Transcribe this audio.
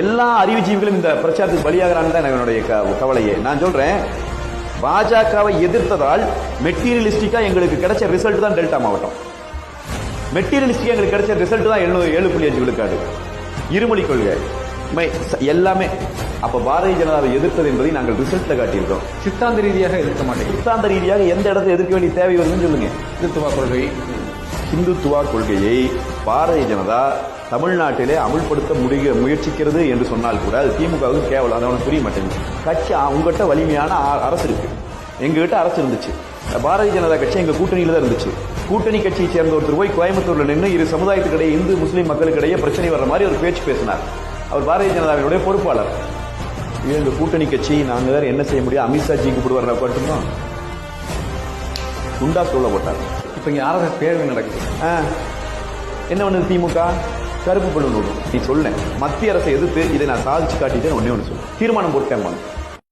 எல்லா அறிவுஜீவிகளும் இந்த பிரச்சாரத்துக்கு பலியாகிறான்னு தான் என்னுடைய கவலையே. நான் சொல்றேன், பாஜகவை எதிர்த்ததால் மெட்டீரியலிஸ்டிக்கா எங்களுக்கு கிடைச்ச ரிசல்ட் தான் டெல்டா மாவட்டம். மெட்டீரியலிஸ்டிக்கா எங்களுக்கு கிடைச்ச ரிசல்ட் தான் 7.5 விழுக்காடு. இருமொழி கொள்கை எல்லாமே. அப்ப பாரதிய ஜனதாவை எதிர்த்தது என்பதை நாங்கள் ரிசல்ட்ல காட்டியிருக்கோம். சித்தாந்த ரீதியாக எதிர்க்க மாட்டேங்க. சித்தாந்த ரீதியாக எந்த இடத்தை எதிர்க்க வேண்டிய தேவை வருதுன்னு சொல்லுங்க. இந்துத்துவா கொள்கையை பாரதிய ஜனதா தமிழ்நாட்டிலே அமுல்படுத்த முயற்சிக்கிறது என்று சொன்னால் கூட அது திமுகவுக்கு கேவலம். அது அவனுக்கு புரிய மாட்டேங்குது. கட்சி உங்ககிட்ட வலிமையான அரசு இருக்கு, எங்ககிட்ட அரசு இருந்துச்சு. பாரதிய ஜனதா கட்சி எங்க கூட்டணியில தான் இருந்துச்சு. கூட்டணி கட்சியை சேர்ந்த ஒருத்தர் போய் கோயம்புத்தூர்ல நின்று இரு சமுதாயத்துக்கிடையே, இந்து முஸ்லீம் மக்களுக்கிடையே பிரச்சனை வர்ற மாதிரி ஒரு பேச்சு பேசினார். அவர் பாரதிய ஜனதாவினுடைய பொறுப்பாளர். எங்க கூட்டணி கட்சி, நாங்க வேற என்ன செய்ய முடியும், அமித்ஷா ஜி கூப்பிடுவார் உட்காந்துருந்தோம். குண்டா சொல்ல போட்டார். இப்ப இங்க ஆர்எஸ்எஸ் தேர்வு நடக்குது. என்ன பண்ணுது திமுக? கருப்பு பலூன் விடும். நீ சொல்ல மத்திய அரசை எதிர்த்து இதை நான் சாதிச்சு காட்டிட்டேன். ஒன்னே ஒன்று சொல்லு, தீர்மானம் போட்டேன்.